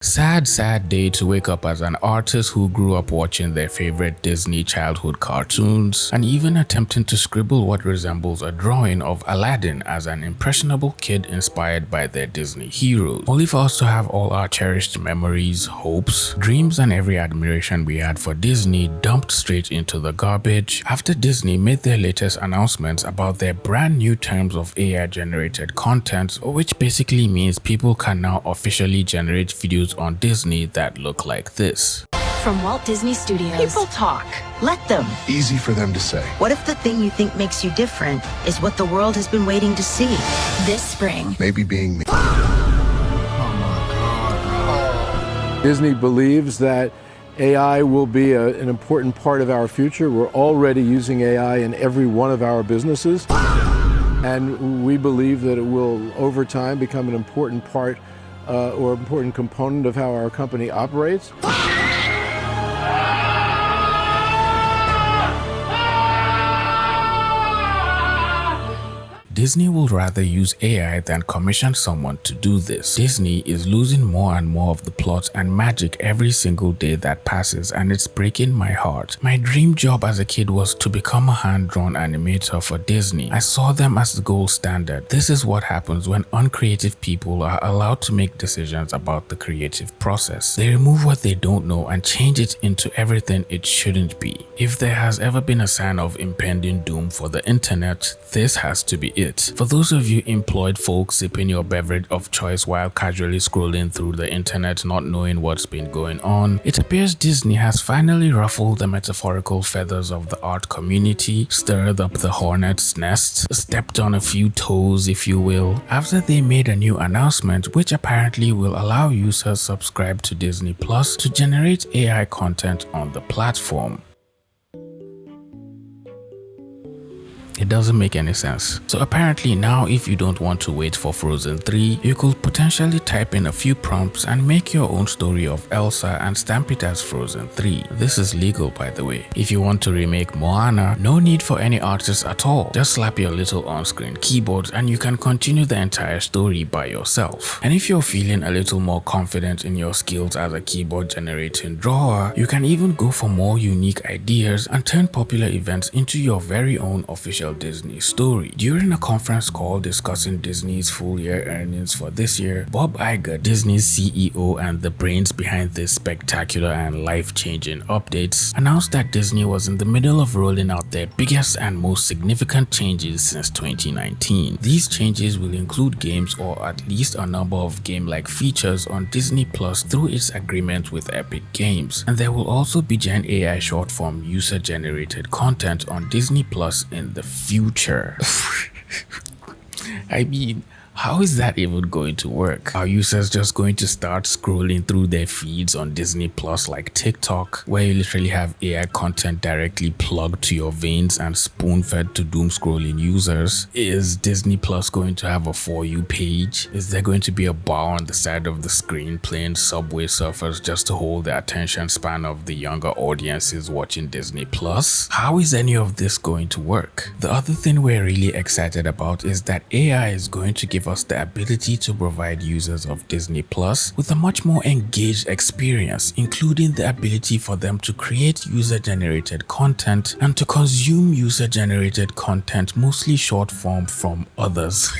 Sad, sad day to wake up as an artist who grew up watching their favorite Disney childhood cartoons and even attempting to scribble what resembles a drawing of Aladdin as an impressionable kid inspired by their Disney heroes, only for us to have all our cherished memories, hopes, dreams and every admiration we had for Disney dumped straight into the garbage after Disney made their latest announcements about their brand new terms of AI generated content, which basically means people can now officially generate videos on Disney that look like this. From Walt Disney Studios. People talk. Let them. Easy for them to say. What if the thing you think makes you different is what the world has been waiting to see? This spring. Maybe being me. Disney believes that AI will be an important part of our future. We're already using AI in every one of our businesses. And we believe that it will, over time, become an important part or important component of how our company operates. Disney will rather use AI than commission someone to do this. Disney is losing more and more of the plot and magic every single day that passes, and it's breaking my heart. My dream job as a kid was to become a hand-drawn animator for Disney. I saw them as the gold standard. This is what happens when uncreative people are allowed to make decisions about the creative process. They remove what they don't know and change it into everything it shouldn't be. If there has ever been a sign of impending doom for the internet, this has to be it. For those of you employed folks sipping your beverage of choice while casually scrolling through the internet not knowing what's been going on, it appears Disney has finally ruffled the metaphorical feathers of the art community, stirred up the hornet's nest, stepped on a few toes if you will, after they made a new announcement which apparently will allow users subscribed to Disney Plus to generate AI content on the platform. It doesn't make any sense. So apparently now if you don't want to wait for Frozen 3, you could potentially type in a few prompts and make your own story of Elsa and stamp it as Frozen 3. This is legal, by the way. If you want to remake Moana, no need for any artist at all. Just slap your little on-screen keyboard and you can continue the entire story by yourself. And if you're feeling a little more confident in your skills as a keyboard generating drawer, you can even go for more unique ideas and turn popular events into your very own official Disney story. During a conference call discussing Disney's full year earnings for this year, Bob Iger, Disney's CEO and the brains behind this spectacular and life-changing updates, announced that Disney was in the middle of rolling out their biggest and most significant changes since 2019. These changes will include games or at least a number of game-like features on Disney Plus through its agreement with Epic Games, and there will also be Gen AI short-form user-generated content on Disney Plus in the future. I mean, how is that even going to work? Are users just going to start scrolling through their feeds on Disney Plus like TikTok, where you literally have AI content directly plugged to your veins and spoon-fed to doom scrolling users? Is Disney Plus going to have a For You page? Is there going to be a bar on the side of the screen playing Subway Surfers just to hold the attention span of the younger audiences watching Disney Plus? How is any of this going to work? The other thing we're really excited about is that AI is going to give us the ability to provide users of Disney Plus with a much more engaged experience, including the ability for them to create user-generated content and to consume user-generated content, mostly short form from others.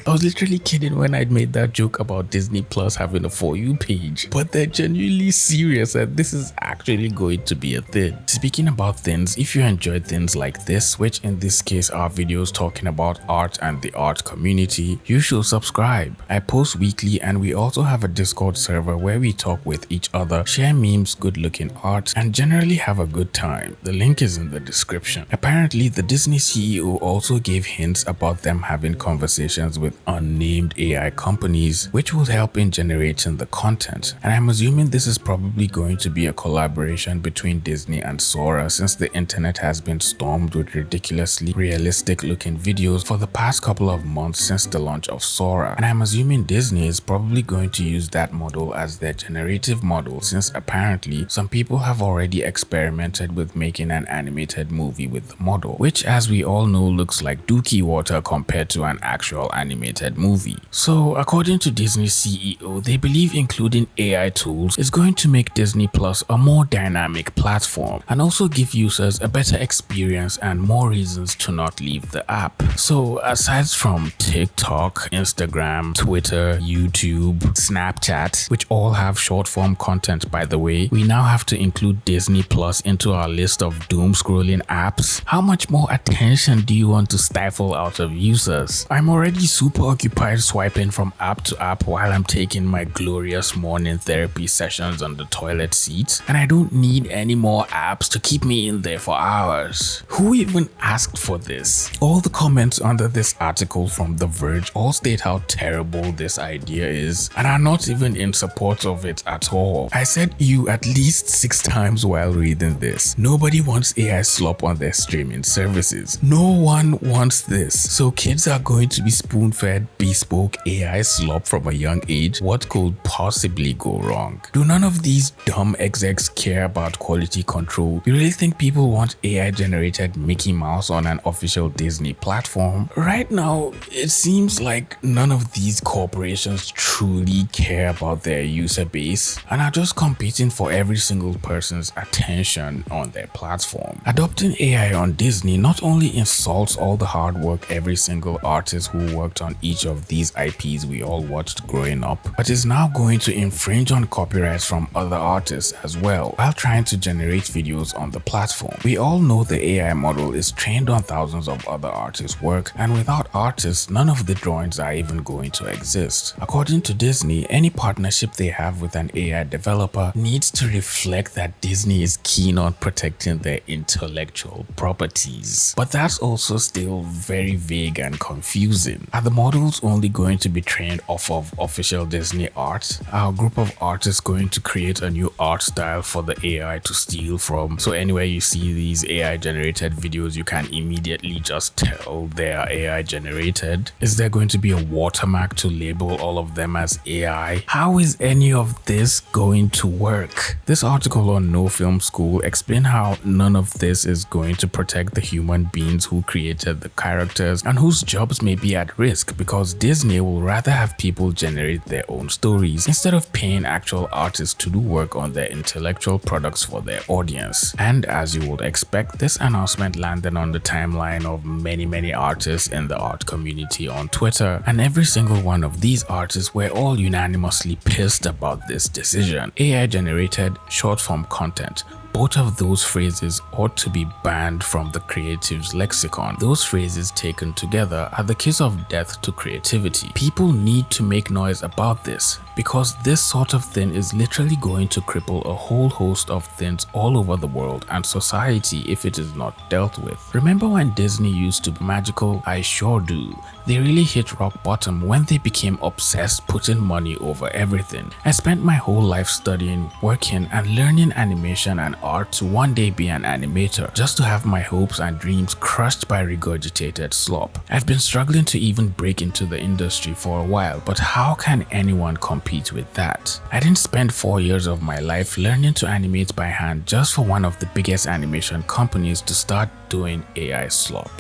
I was literally kidding when I made that joke about Disney Plus having a For You page, but they're genuinely serious and this is actually going to be a thing. Speaking about things, if you enjoyed things like this, which in this case are videos talking about art and the art community, you should subscribe. I post weekly and we also have a Discord server where we talk with each other, share memes, good looking art, and generally have a good time. The link is in the description. Apparently, the Disney CEO also gave hints about them having conversations with unnamed AI companies, which will help in generating the content. And I'm assuming this is probably going to be a collaboration between Disney and Sora, since the internet has been stormed with ridiculously realistic looking videos for the past couple of months since the launch of Sora. And I'm assuming Disney is probably going to use that model as their generative model, since apparently some people have already experimented with making an animated movie with the model, which as we all know looks like dookie water compared to an actual animated animated movie. So according to Disney's CEO, they believe including AI tools is going to make Disney Plus a more dynamic platform and also give users a better experience and more reasons to not leave the app. So aside from TikTok, Instagram, Twitter, YouTube, Snapchat, which all have short form content by the way, we now have to include Disney Plus into our list of doom scrolling apps. How much more attention do you want to stifle out of users? I'm already super occupied swiping from app to app while I'm taking my glorious morning therapy sessions on the toilet seat, and I don't need any more apps to keep me in there for hours. Who even asked for this? All the comments under this article from The Verge all state how terrible this idea is and are not even in support of it at all. I said you at least 6 times while reading this. Nobody wants AI slop on their streaming services. No one wants this. So kids are going to be spoon-fed bespoke AI slop from a young age. What could possibly go wrong? Do none of these dumb execs care about quality control? You really think people want AI generated Mickey Mouse on an official Disney platform? Right now, it seems like none of these corporations truly care about their user base and are just competing for every single person's attention on their platform. Adopting AI on Disney not only insults all the hard work every single artist who worked on each of these IPs we all watched growing up, but is now going to infringe on copyrights from other artists as well while trying to generate videos on the platform. We all know the AI model is trained on thousands of other artists' work, and without artists, none of the drawings are even going to exist. According to Disney, any partnership they have with an AI developer needs to reflect that Disney is keen on protecting their intellectual properties. But that's also still very vague and confusing. Are the models only going to be trained off of official Disney art? Are a group of artists going to create a new art style for the AI to steal from? So anywhere you see these AI generated videos, you can immediately just tell they are AI generated. Is there going to be a watermark to label all of them as AI? How is any of this going to work? This article on No Film School explained how none of this is going to protect the human beings who created the characters and whose jobs may be at risk, because Disney will rather have people generate their own stories instead of paying actual artists to do work on their intellectual products for their audience. And as you would expect, this announcement landed on the timeline of many artists in the art community on Twitter, and every single one of these artists were all unanimously pissed about this decision. AI generated short form content. Both of those phrases ought to be banned from the creative's lexicon. Those phrases taken together are the kiss of death to creativity. People need to make noise about this, because this sort of thing is literally going to cripple a whole host of things all over the world and society if it is not dealt with. Remember when Disney used to be magical? I sure do. They really hit rock bottom when they became obsessed putting money over everything. I spent my whole life studying, working, and learning animation and art to one day be an animator, just to have my hopes and dreams crushed by regurgitated slop. I've been struggling to even break into the industry for a while, but how can anyone compete with that? I didn't spend 4 years of my life learning to animate by hand just for one of the biggest animation companies to start doing AI slop.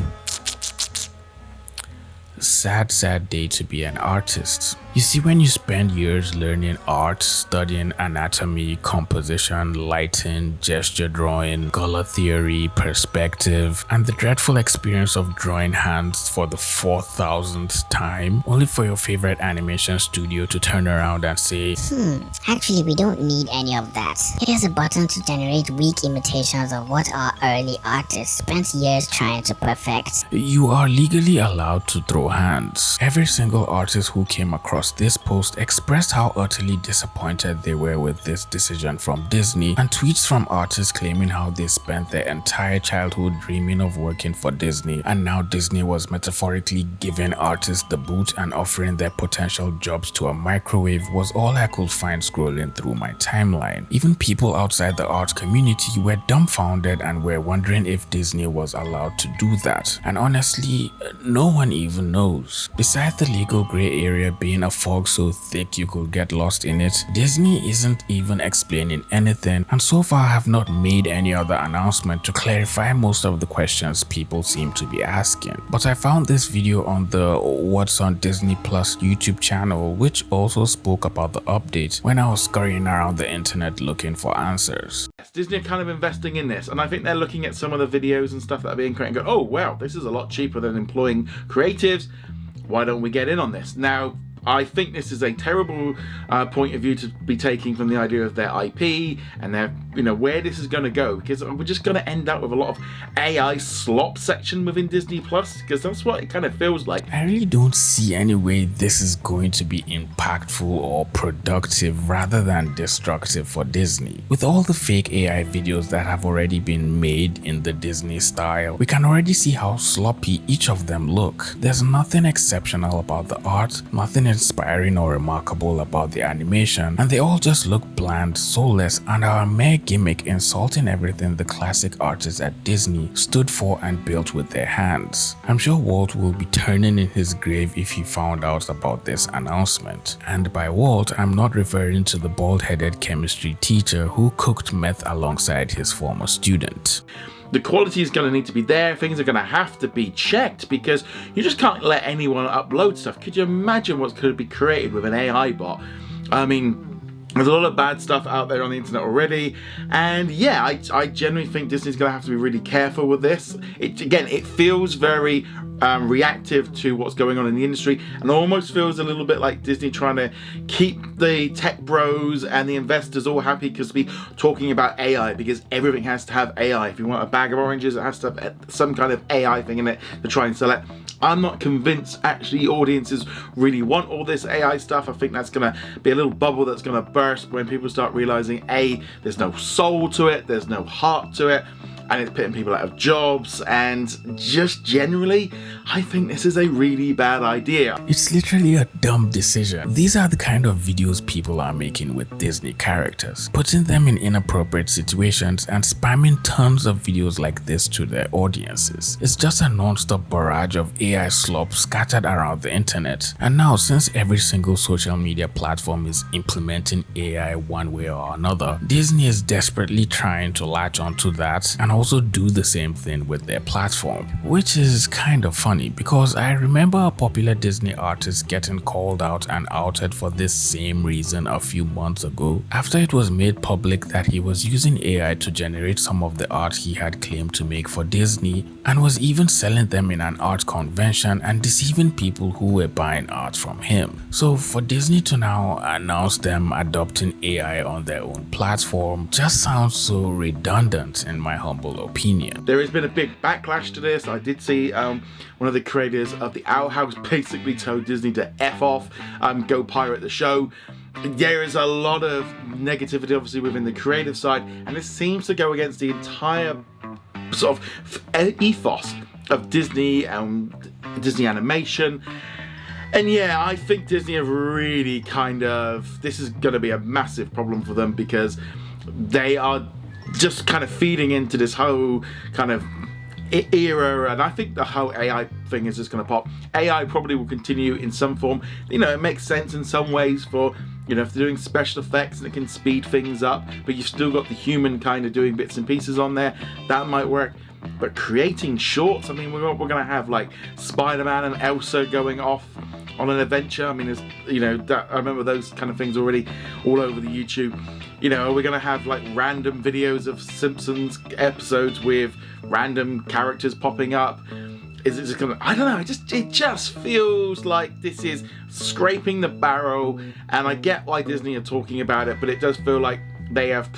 Sad day to be an artist. You see, when you spend years learning art, studying anatomy, composition, lighting, gesture drawing, color theory, perspective, and the dreadful experience of drawing hands for the 4,000th time, only for your favorite animation studio to turn around and say, Actually, we don't need any of that. Here's a button to generate weak imitations of what our early artists spent years trying to perfect. You are legally allowed to throw hands. Every single artist who came across this post expressed how utterly disappointed they were with this decision from Disney, and tweets from artists claiming how they spent their entire childhood dreaming of working for Disney, and now Disney was metaphorically giving artists the boot and offering their potential jobs to a microwave was all I could find scrolling through my timeline. Even people outside the art community were dumbfounded and were wondering if Disney was allowed to do that. And honestly, no one even knows? Besides the legal gray area being a fog so thick you could get lost in it, Disney isn't even explaining anything, and so far have not made any other announcement to clarify most of the questions people seem to be asking. But I found this video on the What's on Disney Plus YouTube channel, which also spoke about the update when I was scurrying around the internet looking for answers. Disney are kind of investing in this, and I think they're looking at some of the videos and stuff that are being created and go, oh wow, this is a lot cheaper than employing creatives. Why don't we get in on this? Now, I think this is a terrible point of view to be taking from the idea of their IP and their, where this is going to go, because we're just going to end up with a lot of AI slop section within Disney Plus, because that's what it kind of feels like. I really don't see any way this is going to be impactful or productive rather than destructive for Disney. With all the fake AI videos that have already been made in the Disney style, we can already see how sloppy each of them look. There's nothing exceptional about the art, nothing inspiring or remarkable about the animation, and they all just look bland, soulless, and are a mere gimmick insulting everything the classic artists at Disney stood for and built with their hands. I'm sure Walt will be turning in his grave if he found out about this announcement. And by Walt, I'm not referring to the bald-headed chemistry teacher who cooked meth alongside his former student. The quality is going to need to be there. Things are going to have to be checked, because you just can't let anyone upload stuff. Could you imagine what could be created with an AI bot? I mean, there's a lot of bad stuff out there on the internet already, and yeah, I genuinely think Disney's going to have to be really careful with this. It feels very reactive to what's going on in the industry, and almost feels a little bit like Disney trying to keep the tech bros and the investors all happy because we're talking about AI, because everything has to have AI. If you want a bag of oranges, it has to have some kind of AI thing in it to try and sell it. I'm not convinced actually audiences really want all this AI stuff. I think that's going to be a little bubble that's going to burst when people start realizing there's no soul to it, there's no heart to it, and it's putting people out of jobs, and just generally, I think this is a really bad idea. It's literally a dumb decision. These are the kind of videos people are making with Disney characters, putting them in inappropriate situations and spamming tons of videos like this to their audiences. It's just a non-stop barrage of AI slop scattered around the internet. And now, since every single social media platform is implementing AI one way or another, Disney is desperately trying to latch onto that and also do the same thing with their platform, which is kind of funny because I remember a popular Disney artist getting called out and outed for this same reason a few months ago after it was made public that he was using AI to generate some of the art he had claimed to make for Disney and was even selling them in an art convention and deceiving people who were buying art from him. So for Disney to now announce them adopting AI on their own platform just sounds so redundant in my humble opinion. There has been a big backlash to this. I did see one of the creators of the Owl House basically told Disney to F off, go pirate the show. There is a lot of negativity obviously within the creative side, and this seems to go against the entire sort of ethos of Disney and Disney animation. And yeah, I think Disney have really this is going to be a massive problem for them, because they are just kind of feeding into this whole kind of era, and I think the whole AI thing is just going to pop. AI probably will continue in some form. It makes sense in some ways for, if they're doing special effects and it can speed things up, but you've still got the human kind of doing bits and pieces on there. That might work. But creating shorts, I mean, we're going to have like Spider-Man and Elsa going off on an adventure. I mean, I remember those kind of things already all over the YouTube. Are we going to have like random videos of Simpsons episodes with random characters popping up? Is it just going to, I don't know, it just feels like this is scraping the barrel, and I get why Disney are talking about it, but it does feel like they have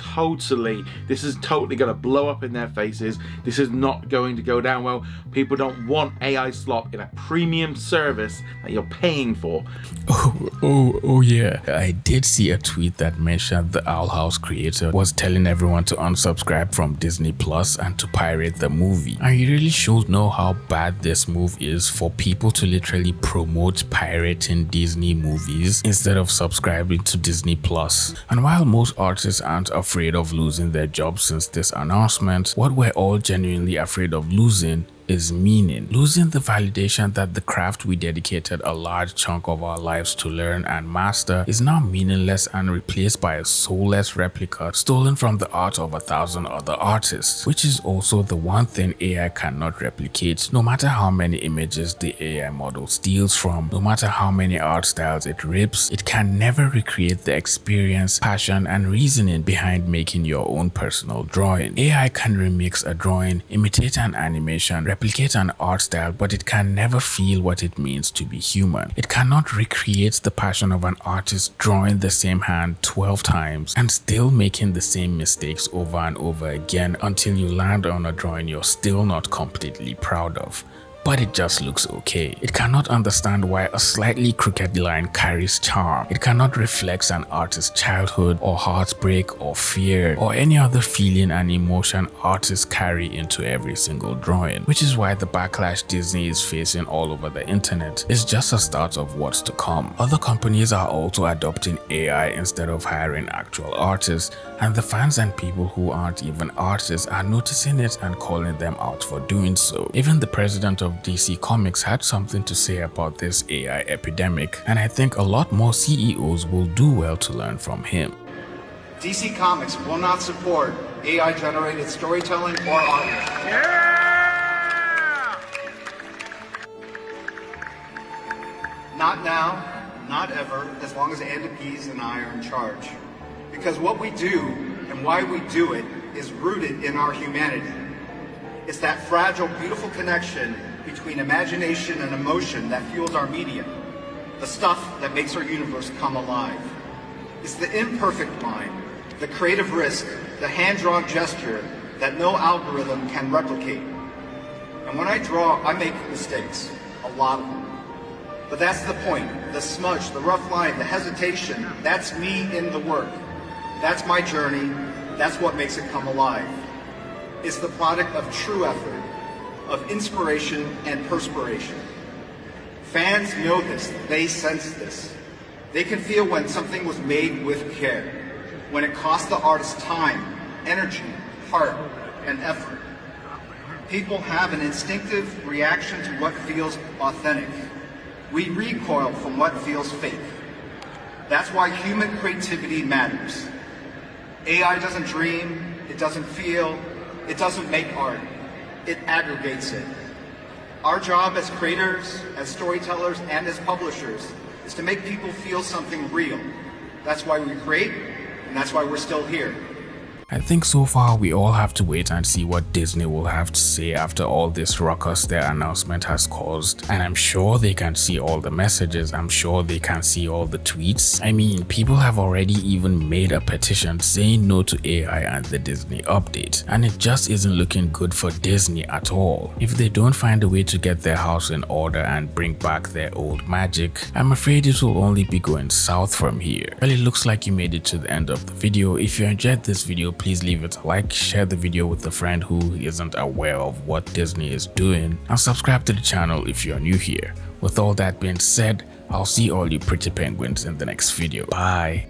this is totally going to blow up in their faces. This is not going to go down well. People don't want AI slop in a premium service that you're paying for. Oh yeah. I did see a tweet that mentioned the Owl House creator was telling everyone to unsubscribe from Disney Plus and to pirate the movie. And it really shows how bad this move is for people to literally promote pirating Disney movies instead of subscribing to Disney Plus. And while most artists aren't afraid of losing their jobs since this announcement, what we're all genuinely afraid of losing is meaning. Losing the validation that the craft we dedicated a large chunk of our lives to learn and master is now meaningless and replaced by a soulless replica stolen from the art of 1,000 other artists, which is also the one thing AI cannot replicate. No matter how many images the AI model steals from, no matter how many art styles it rips, it can never recreate the experience, passion, and reasoning behind making your own personal drawing. AI can remix a drawing, imitate an animation, replicate an art style, but it can never feel what it means to be human. It cannot recreate the passion of an artist drawing the same hand 12 times and still making the same mistakes over and over again until you land on a drawing you're still not completely proud of. But it just looks okay. It cannot understand why a slightly crooked line carries charm. It cannot reflect an artist's childhood or heartbreak or fear or any other feeling and emotion artists carry into every single drawing, which is why the backlash Disney is facing all over the internet is just a start of what's to come. Other companies are also adopting AI instead of hiring actual artists, and the fans and people who aren't even artists are noticing it and calling them out for doing so. Even the president of DC Comics had something to say about this AI epidemic, and I think a lot more CEOs will do well to learn from him. DC Comics will not support AI-generated storytelling or art. Yeah! Not now, not ever, as long as Andy Pease and I are in charge. Because what we do and why we do it is rooted in our humanity. It's that fragile, beautiful connection between imagination and emotion that fuels our media, the stuff that makes our universe come alive. It's the imperfect mind, the creative risk, the hand-drawn gesture that no algorithm can replicate. And when I draw, I make mistakes, a lot of them. But that's the point, the smudge, the rough line, the hesitation, that's me in the work. That's my journey, that's what makes it come alive. It's the product of true effort, of inspiration and perspiration. Fans know this, they sense this. They can feel when something was made with care, when it cost the artist time, energy, heart, and effort. People have an instinctive reaction to what feels authentic. We recoil from what feels fake. That's why human creativity matters. AI doesn't dream, it doesn't feel, it doesn't make art. It aggregates it. Our job as creators, as storytellers, and as publishers is to make people feel something real. That's why we create, and that's why we're still here. I think so far we all have to wait and see what Disney will have to say after all this ruckus their announcement has caused. And I'm sure they can see all the messages, I'm sure they can see all the tweets. I mean, people have already even made a petition saying no to AI and the Disney update. And it just isn't looking good for Disney at all. If they don't find a way to get their house in order and bring back their old magic, I'm afraid it will only be going south from here. Well, it looks like you made it to the end of the video. If you enjoyed this video, please leave it a like, share the video with a friend who isn't aware of what Disney is doing, and subscribe to the channel if you're new here. With all that being said, I'll see all you pretty penguins in the next video. Bye.